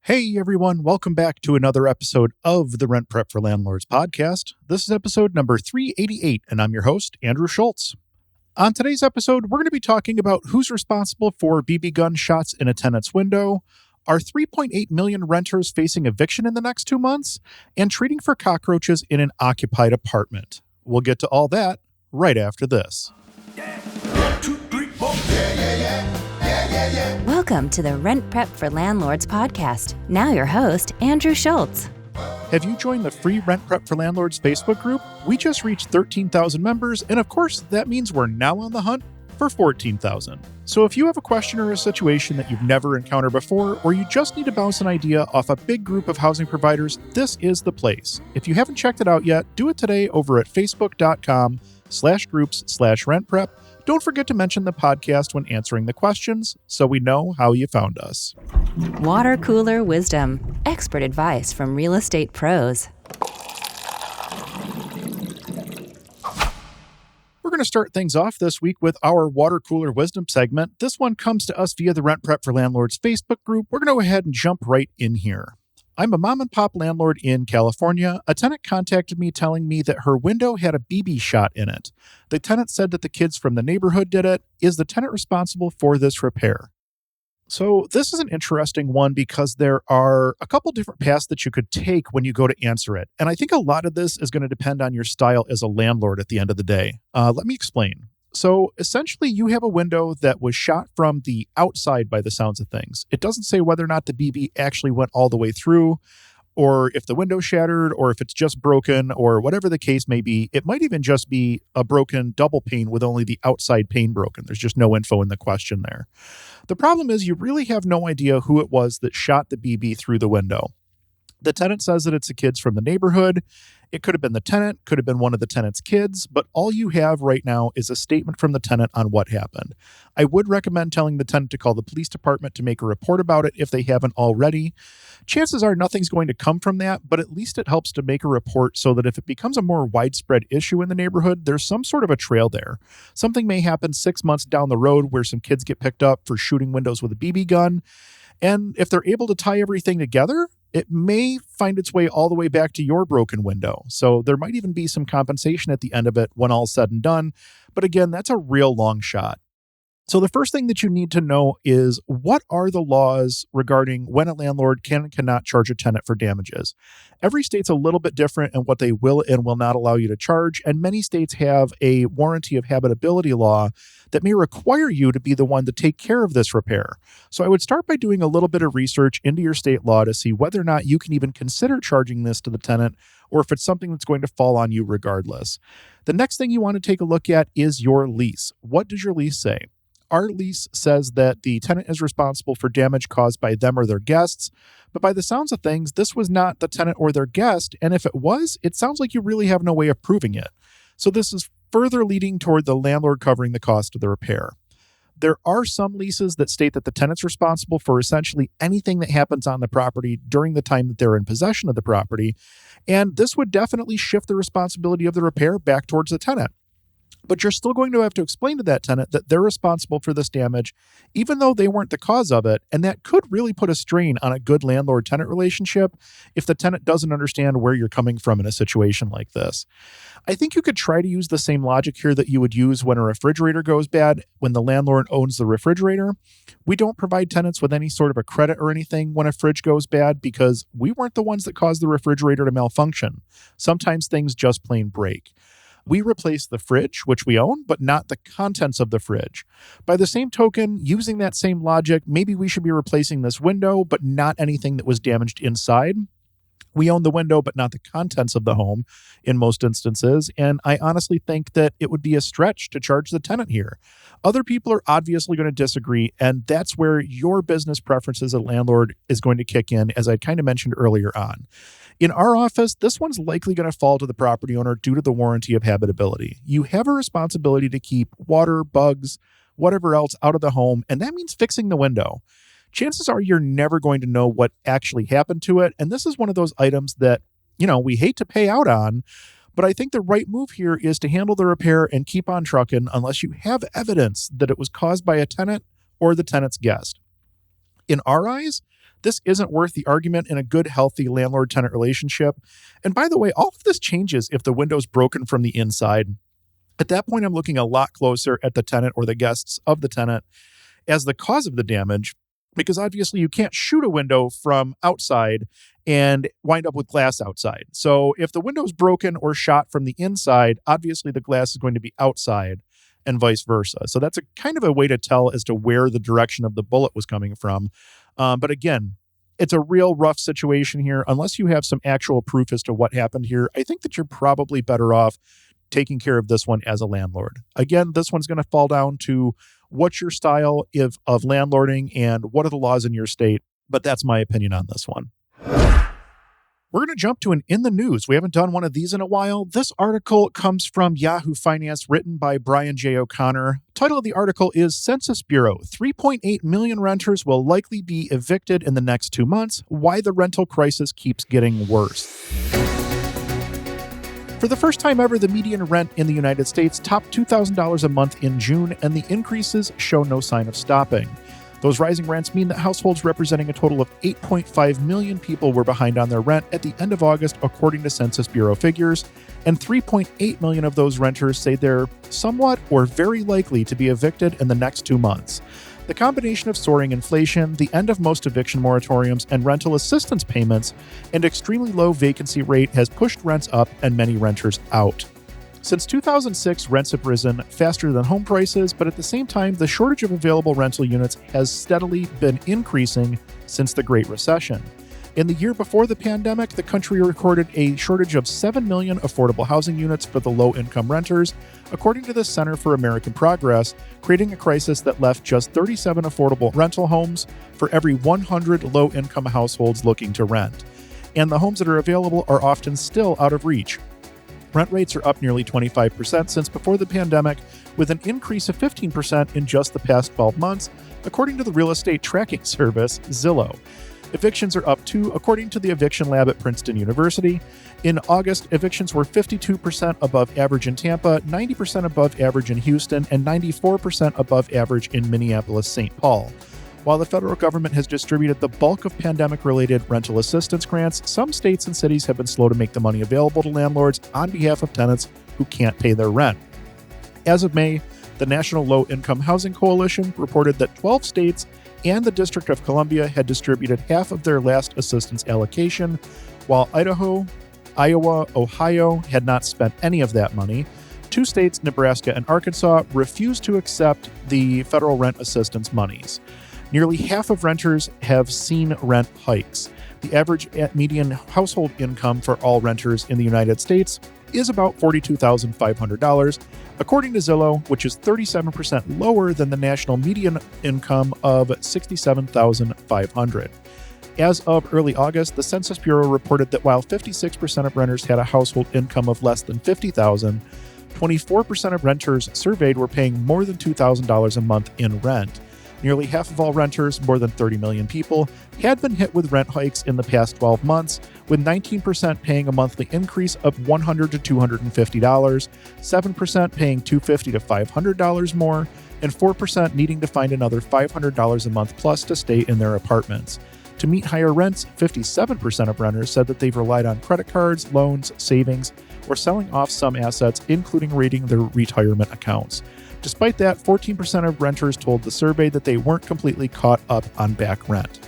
Hey everyone, welcome back to another episode of the Rent Prep for Landlords podcast. This is episode number 388, and I'm your host, Andrew Schultz. On today's episode, we're going to be talking about who's responsible for BB gun shots in a tenant's window, are 3.8 million renters facing eviction in the next 2 months, and treating for cockroaches in an occupied apartment. We'll get to all that right after this. Welcome to the Rent Prep for Landlords podcast. Now your host, Andrew Schultz. Have you joined the free Rent Prep for Landlords Facebook group? We just reached 13,000 members, and of course, that means we're now on the hunt for 14,000. So if you have a question or a situation that you've never encountered before, or you just need to bounce an idea off a big group of housing providers, this is the place. If you haven't checked it out yet, do it today over at facebook.com/groups/rentprep. Don't forget to mention the podcast when answering the questions so we know how you found us. Water cooler wisdom. Expert advice from real estate pros. We're going to start things off this week with our water cooler wisdom segment. This one comes to us via the Rent Prep for Landlords Facebook group. We're going to go ahead and jump right in here. I'm a mom and pop landlord in California. A tenant contacted me telling me that her window had a BB shot in it. The tenant said that the kids from the neighborhood did it. Is the tenant responsible for this repair? So this is an interesting one because there are a couple different paths that you could take when you go to answer it. And I think a lot of this is going to depend on your style as a landlord at the end of the day. Let me explain. So essentially, you have a window that was shot from the outside by the sounds of things. It doesn't say whether or not the BB actually went all the way through, or if the window shattered, or if it's just broken, or whatever the case may be. It might even just be a broken double pane with only the outside pane broken. There's just no info in the question there. The problem is you really have no idea who it was that shot the BB through the window. The tenant says that it's the kids from the neighborhood. It could have been the tenant, could have been one of the tenant's kids, but all you have right now is a statement from the tenant on what happened. I would recommend telling the tenant to call the police department to make a report about it if they haven't already. Chances are nothing's going to come from that, but at least it helps to make a report so that if it becomes a more widespread issue in the neighborhood, there's some sort of a trail there. Something may happen 6 months down the road where some kids get picked up for shooting windows with a BB gun, and if they're able to tie everything together, it may find its way all the way back to your broken window. So there might even be some compensation at the end of it when all's said and done. But again, that's a real long shot. So the first thing that you need to know is what are the laws regarding when a landlord can and cannot charge a tenant for damages. Every state's a little bit different in what they will and will not allow you to charge, and many states have a warranty of habitability law that may require you to be the one to take care of this repair. So I would start by doing a little bit of research into your state law to see whether or not you can even consider charging this to the tenant, or if it's something that's going to fall on you regardless. The next thing you want to take a look at is your lease. What does your lease say? Our lease says that the tenant is responsible for damage caused by them or their guests, but by the sounds of things, this was not the tenant or their guest, and if it was, it sounds like you really have no way of proving it. So this is further leading toward the landlord covering the cost of the repair. There are some leases that state that the tenant's responsible for essentially anything that happens on the property during the time that they're in possession of the property, and this would definitely shift the responsibility of the repair back towards the tenant. But you're still going to have to explain to that tenant that they're responsible for this damage, even though they weren't the cause of it. And that could really put a strain on a good landlord-tenant relationship if the tenant doesn't understand where you're coming from in a situation like this. I think you could try to use the same logic here that you would use when a refrigerator goes bad when the landlord owns the refrigerator. We don't provide tenants with any sort of a credit or anything when a fridge goes bad because we weren't the ones that caused the refrigerator to malfunction. Sometimes things just plain break. We replace the fridge, which we own, but not the contents of the fridge. By the same token, using that same logic, maybe we should be replacing this window, but not anything that was damaged inside. We own the window, but not the contents of the home in most instances. And I honestly think that it would be a stretch to charge the tenant here. Other people are obviously going to disagree. And that's where your business preference as a landlord is going to kick in, as I kind of mentioned earlier on. In our office, this one's likely going to fall to the property owner due to the warranty of habitability. You have a responsibility to keep water, bugs, whatever else out of the home, and that means fixing the window. Chances are you're never going to know what actually happened to it. And this is one of those items that, we hate to pay out on, but I think the right move here is to handle the repair and keep on trucking unless you have evidence that it was caused by a tenant or the tenant's guest. In our eyes, This isn't worth the argument in a good, healthy landlord-tenant relationship. And by the way, all of this changes if the window's broken from the inside. At that point, I'm looking a lot closer at the tenant or the guests of the tenant as the cause of the damage, because obviously you can't shoot a window from outside and wind up with glass outside. So if the window's broken or shot from the inside, obviously the glass is going to be outside and vice versa. So that's a kind of a way to tell as to where the direction of the bullet was coming from. But again, it's a real rough situation here. Unless you have some actual proof as to what happened here, I think that you're probably better off taking care of this one as a landlord. Again, this one's going to fall down to what's your style of landlording and what are the laws in your state. But that's my opinion on this one. We're going to jump to an In the News. We haven't done one of these in a while. This article comes from Yahoo Finance, written by Brian J. O'Connor. Title of the article is Census Bureau, 3.8 million renters will likely be evicted in the next 2 months. Why the rental crisis keeps getting worse. For the first time ever, the median rent in the United States topped $2,000 a month in June, and the increases show no sign of stopping. Those rising rents mean that households representing a total of 8.5 million people were behind on their rent at the end of August, according to Census Bureau figures, and 3.8 million of those renters say they're somewhat or very likely to be evicted in the next 2 months. The combination of soaring inflation, the end of most eviction moratoriums and rental assistance payments, and extremely low vacancy rate has pushed rents up and many renters out. Since 2006, rents have risen faster than home prices, but at the same time, the shortage of available rental units has steadily been increasing since the Great Recession. In the year before the pandemic, the country recorded a shortage of 7 million affordable housing units for the low-income renters, according to the Center for American Progress, creating a crisis that left just 37 affordable rental homes for every 100 low-income households looking to rent. And the homes that are available are often still out of reach. Rent rates are up nearly 25% since before the pandemic, with an increase of 15% in just the past 12 months, according to the real estate tracking service Zillow. Evictions are up too, according to the Eviction Lab at Princeton University. In August, evictions were 52% above average in Tampa, 90% above average in Houston, and 94% above average in Minneapolis-St. Paul. While the federal government has distributed the bulk of pandemic-related rental assistance grants, some states and cities have been slow to make the money available to landlords on behalf of tenants who can't pay their rent. As of May, the National Low-Income Housing Coalition reported that 12 states and the District of Columbia had distributed half of their last assistance allocation, while Idaho, Iowa, Ohio had not spent any of that money. 2 states, Nebraska and Arkansas, refused to accept the federal rent assistance monies. Nearly half of renters have seen rent hikes. The average median household income for all renters in the United States is about $42,500, according to Zillow, which is 37% lower than the national median income of $67,500. As of early August, the Census Bureau reported that while 56% of renters had a household income of less than $50,000, 24% of renters surveyed were paying more than $2,000 a month in rent. Nearly half of all renters, more than 30 million people, had been hit with rent hikes in the past 12 months, with 19% paying a monthly increase of $100 to $250, 7% paying $250 to $500 more, and 4% needing to find another $500 a month plus to stay in their apartments. To meet higher rents, 57% of renters said that they've relied on credit cards, loans, savings, or selling off some assets, including raiding their retirement accounts. Despite that, 14% of renters told the survey that they weren't completely caught up on back rent.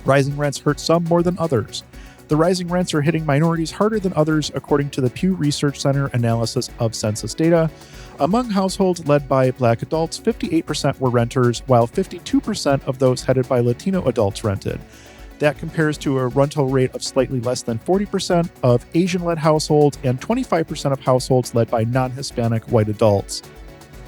Rising rents hurt some more than others. The rising rents are hitting minorities harder than others, according to the Pew Research Center analysis of census data. Among households led by Black adults, 58% were renters, while 52% of those headed by Latino adults rented. That compares to a rental rate of slightly less than 40% of Asian-led households and 25% of households led by non-Hispanic white adults.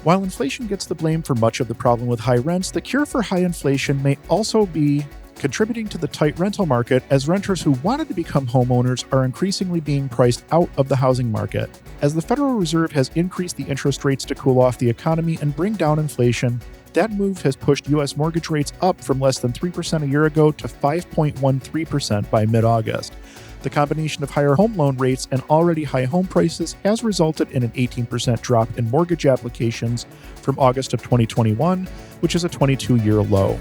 While inflation gets the blame for much of the problem with high rents, the cure for high inflation may also be contributing to the tight rental market, as renters who wanted to become homeowners are increasingly being priced out of the housing market. As the Federal Reserve has increased the interest rates to cool off the economy and bring down inflation, that move has pushed U.S. mortgage rates up from less than 3% a year ago to 5.13% by mid-August. The combination of higher home loan rates and already high home prices has resulted in an 18% drop in mortgage applications from August of 2021, which is a 22-year low.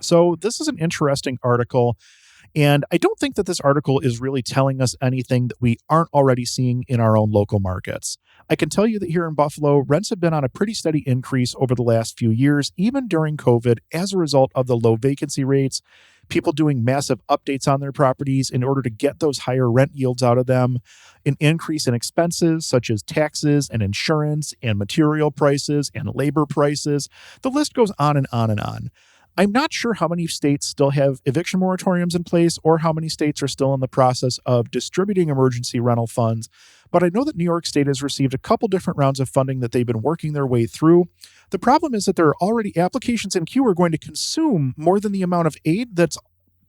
So this is an interesting article, and I don't think that this article is really telling us anything that we aren't already seeing in our own local markets. I can tell you that here in Buffalo, rents have been on a pretty steady increase over the last few years, even during COVID, as a result of the low vacancy rates, people doing massive updates on their properties in order to get those higher rent yields out of them, an increase in expenses such as taxes and insurance and material prices and labor prices. The list goes on and on and on. I'm not sure how many states still have eviction moratoriums in place or how many states are still in the process of distributing emergency rental funds, but I know that New York State has received a couple different rounds of funding that they've been working their way through. The problem is that there are already applications in queue are going to consume more than the amount of aid that's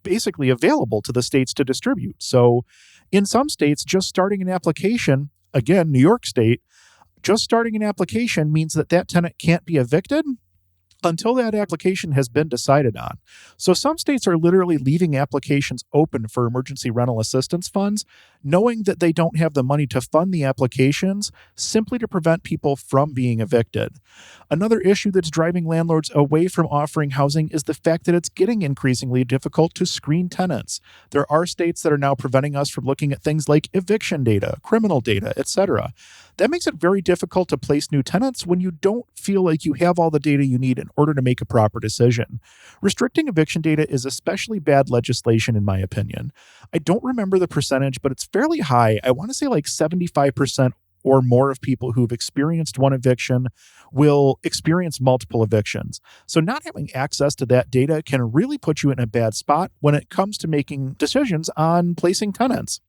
basically available to the states to distribute. So in some states, just starting an application, again, New York State, just starting an application means that that tenant can't be evicted until that application has been decided on. So some states are literally leaving applications open for emergency rental assistance funds, knowing that they don't have the money to fund the applications simply to prevent people from being evicted. Another issue that's driving landlords away from offering housing is the fact that it's getting increasingly difficult to screen tenants. There are states that are now preventing us from looking at things like eviction data, criminal data, etc. That makes it very difficult to place new tenants when you don't feel like you have all the data you need in order to make a proper decision. Restricting eviction data is especially bad legislation, in my opinion. I don't remember the percentage, but it's fairly high. I want to say like 75% or more of people who've experienced one eviction will experience multiple evictions. So not having access to that data can really put you in a bad spot when it comes to making decisions on placing tenants.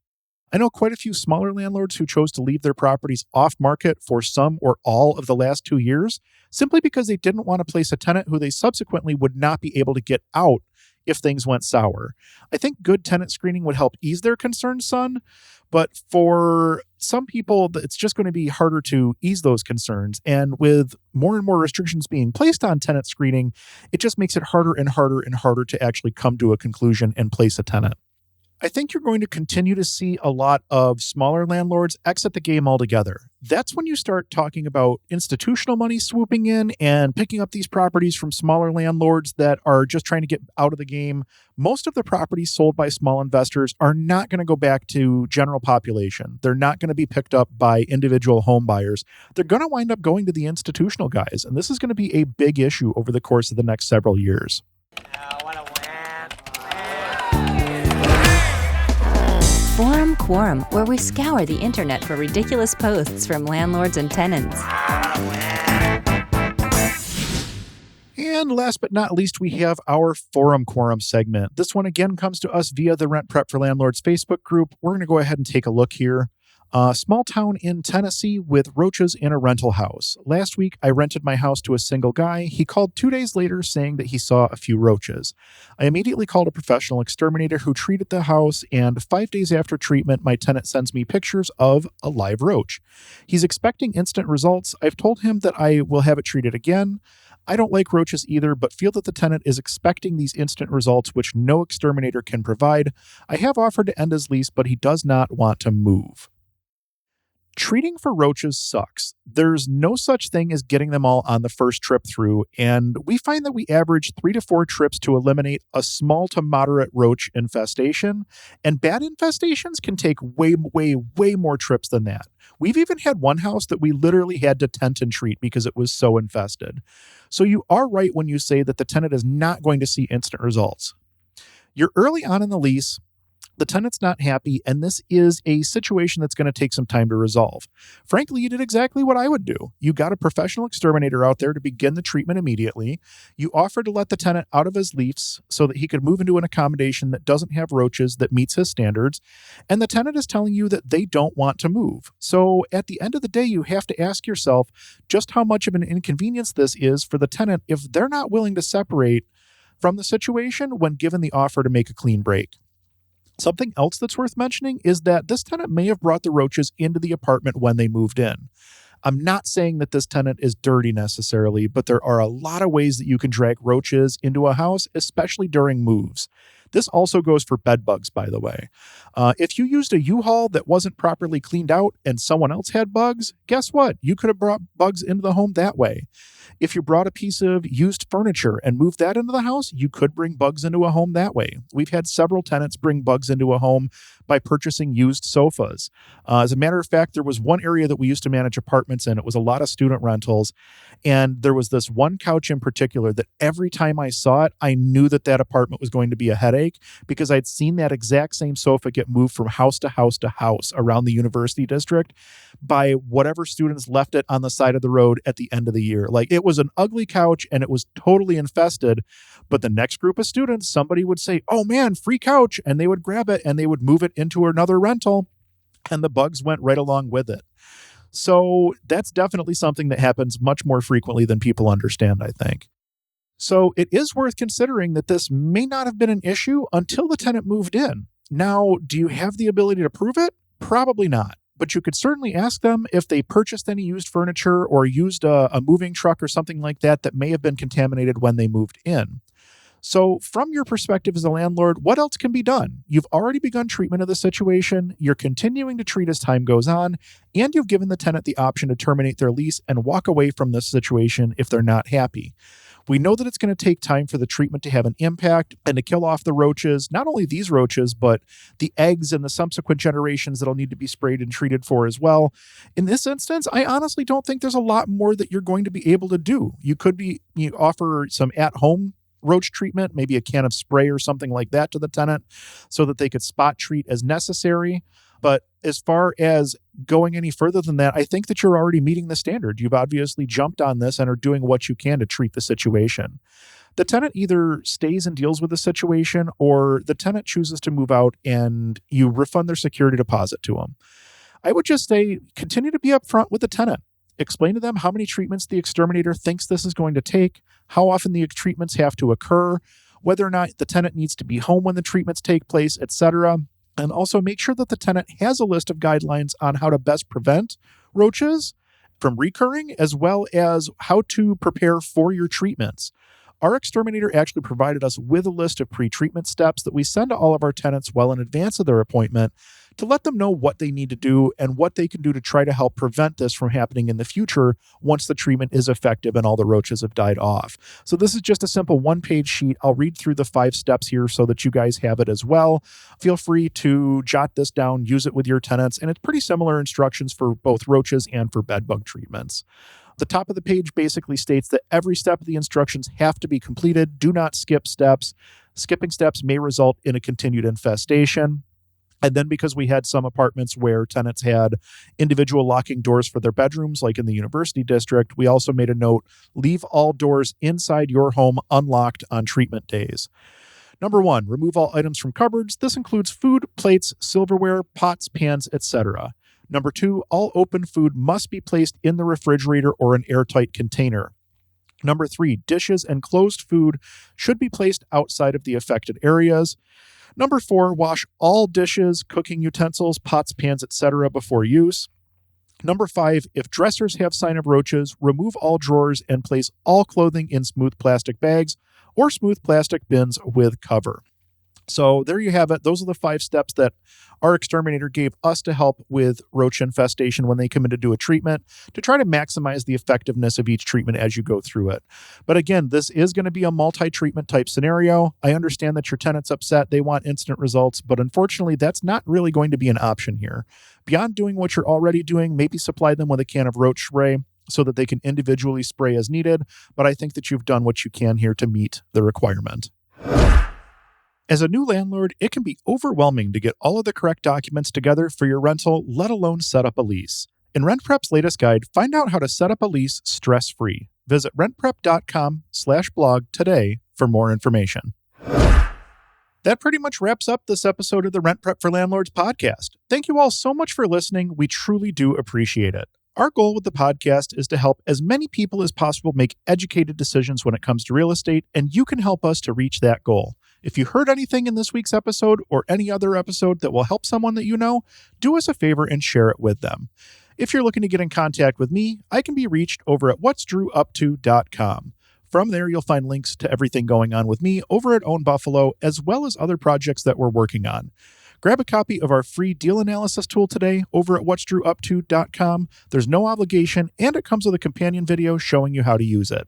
I know quite a few smaller landlords who chose to leave their properties off market for some or all of the last 2 years, simply because they didn't want to place a tenant who they subsequently would not be able to get out if things went sour. I think good tenant screening would help ease their concerns, son, but for some people, it's just going to be harder to ease those concerns. And with more and more restrictions being placed on tenant screening, it just makes it harder and harder and harder to actually come to a conclusion and place a tenant. I think you're going to continue to see a lot of smaller landlords exit the game altogether. That's when you start talking about institutional money swooping in and picking up these properties from smaller landlords that are just trying to get out of the game. Most of the properties sold by small investors are not going to go back to general population. They're not going to be picked up by individual home buyers. They're going to wind up going to the institutional guys, and this is going to be a big issue over the course of the next several years. Forum Quorum, where we scour the internet for ridiculous posts from landlords and tenants. And last but not least, we have our Forum Quorum segment. This one again comes to us via the Rent Prep for Landlords Facebook group. We're going to go ahead and take a look here. A small town in Tennessee with roaches in a rental house. Last week, I rented my house to a single guy. He called 2 days later saying that he saw a few roaches. I immediately called a professional exterminator who treated the house, and 5 days after treatment, my tenant sends me pictures of a live roach. He's expecting instant results. I've told him that I will have it treated again. I don't like roaches either, but feel that the tenant is expecting these instant results, which no exterminator can provide. I have offered to end his lease, but he does not want to move. Treating for roaches sucks. There's no such thing as getting them all on the first trip through, and we find that we average 3 to 4 trips to eliminate a small to moderate roach infestation, and bad infestations can take way more trips than that. We've even had one house that we literally had to tent and treat because it was so infested. So you are right when you say that the tenant is not going to see instant results. You're early on in the lease. The tenant's not happy, and this is a situation that's going to take some time to resolve. Frankly, you did exactly what I would do. You got a professional exterminator out there to begin the treatment immediately. You offered to let the tenant out of his lease so that he could move into an accommodation that doesn't have roaches, that meets his standards, and the tenant is telling you that they don't want to move. So at the end of the day, you have to ask yourself just how much of an inconvenience this is for the tenant if they're not willing to separate from the situation when given the offer to make a clean break. Something else that's worth mentioning is that this tenant may have brought the roaches into the apartment when they moved in. I'm not saying that this tenant is dirty necessarily, but there are a lot of ways that you can drag roaches into a house, especially during moves. This also goes for bed bugs, by the way. If you used a U-Haul that wasn't properly cleaned out and someone else had bugs, guess what? You could have brought bugs into the home that way. If you brought a piece of used furniture and moved that into the house, you could bring bugs into a home that way. We've had several tenants bring bugs into a home by purchasing used sofas. As a matter of fact, there was one area that we used to manage apartments in. It was a lot of student rentals. And there was this one couch in particular that every time I saw it, I knew that that apartment was going to be a headache because I'd seen that exact same sofa get moved from house to house to house around the university district by whatever students left it on the side of the road at the end of the year. Like, it was an ugly couch and it was totally infested. But the next group of students, somebody would say, "Oh man, free couch." And they would grab it and they would move it into another rental. And the bugs went right along with it. So that's definitely something that happens much more frequently than people understand, I think. So it is worth considering that this may not have been an issue until the tenant moved in. Now, do you have the ability to prove it? Probably not. But you could certainly ask them if they purchased any used furniture or used a moving truck or something like that that may have been contaminated when they moved in. So from your perspective as a landlord, what else can be done? You've already begun treatment of the situation, you're continuing to treat as time goes on, and you've given the tenant the option to terminate their lease and walk away from this situation if they're not happy. We know that it's going to take time for the treatment to have an impact and to kill off the roaches, not only these roaches, but the eggs and the subsequent generations that'll need to be sprayed and treated for as well. In this instance, I honestly don't think there's a lot more that you're going to be able to do. You offer some at-home roach treatment, maybe a can of spray or something like that to the tenant so that they could spot treat as necessary. But as far as going any further than that, I think that you're already meeting the standard. You've obviously jumped on this and are doing what you can to treat the situation. The tenant either stays and deals with the situation, or the tenant chooses to move out and you refund their security deposit to them. I would just say continue to be upfront with the tenant. Explain to them how many treatments the exterminator thinks this is going to take, how often the treatments have to occur, whether or not the tenant needs to be home when the treatments take place, etc. And also make sure that the tenant has a list of guidelines on how to best prevent roaches from recurring, as well as how to prepare for your treatments. Our exterminator actually provided us with a list of pre-treatment steps that we send to all of our tenants well in advance of their appointment to let them know what they need to do and what they can do to try to help prevent this from happening in the future once the treatment is effective and all the roaches have died off. So this is just a simple one-page sheet. I'll read through the 5 steps here so that you guys have it as well. Feel free to jot this down, use it with your tenants, and it's pretty similar instructions for both roaches and for bed bug treatments. The top of the page basically states that every step of the instructions have to be completed. Do not skip steps. Skipping steps may result in a continued infestation. And then because we had some apartments where tenants had individual locking doors for their bedrooms, like in the university district, we also made a note, leave all doors inside your home unlocked on treatment days. Number 1, remove all items from cupboards. This includes food, plates, silverware, pots, pans, etc. Number 2, all open food must be placed in the refrigerator or an airtight container. Number 3, dishes and closed food should be placed outside of the affected areas. Number 4, wash all dishes, cooking utensils, pots, pans, etc. before use. Number 5, if dressers have sign of roaches, remove all drawers and place all clothing in smooth plastic bags or smooth plastic bins with cover. So there you have it. Those are the 5 steps that our exterminator gave us to help with roach infestation when they come in to do a treatment, to try to maximize the effectiveness of each treatment as you go through it. But again, this is going to be a multi-treatment type scenario. I understand that your tenant's upset. They want instant results, but unfortunately, that's not really going to be an option here. Beyond doing what you're already doing, maybe supply them with a can of roach spray so that they can individually spray as needed. But I think that you've done what you can here to meet the requirement. As a new landlord, it can be overwhelming to get all of the correct documents together for your rental, let alone set up a lease. In RentPrep's latest guide, find out how to set up a lease stress-free. Visit rentprep.com/blog today for more information. That pretty much wraps up this episode of the Rent Prep for Landlords podcast. Thank you all so much for listening. We truly do appreciate it. Our goal with the podcast is to help as many people as possible make educated decisions when it comes to real estate, and you can help us to reach that goal. If you heard anything in this week's episode or any other episode that will help someone that you know, do us a favor and share it with them. If you're looking to get in contact with me, I can be reached over at whatsdrewupto.com. From there, you'll find links to everything going on with me over at Own Buffalo, as well as other projects that we're working on. Grab a copy of our free deal analysis tool today over at what'sdrewup2.com. There's no obligation, and it comes with a companion video showing you how to use it.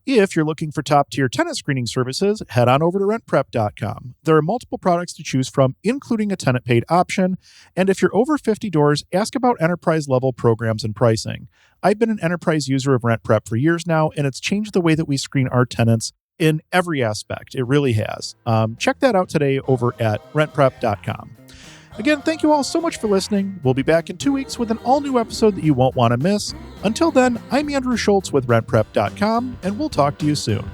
If you're looking for top-tier tenant screening services, head on over to rentprep.com. There are multiple products to choose from, including a tenant-paid option. And if you're over 50 doors, ask about enterprise-level programs and pricing. I've been an enterprise user of RentPrep for years now, and it's changed the way that we screen our tenants in every aspect. It really has. Check that out today over at rentprep.com. Again, thank you all so much for listening. We'll be back in 2 weeks with an all-new episode that you won't want to miss. Until then, I'm Andrew Schultz with rentprep.com, and we'll talk to you soon.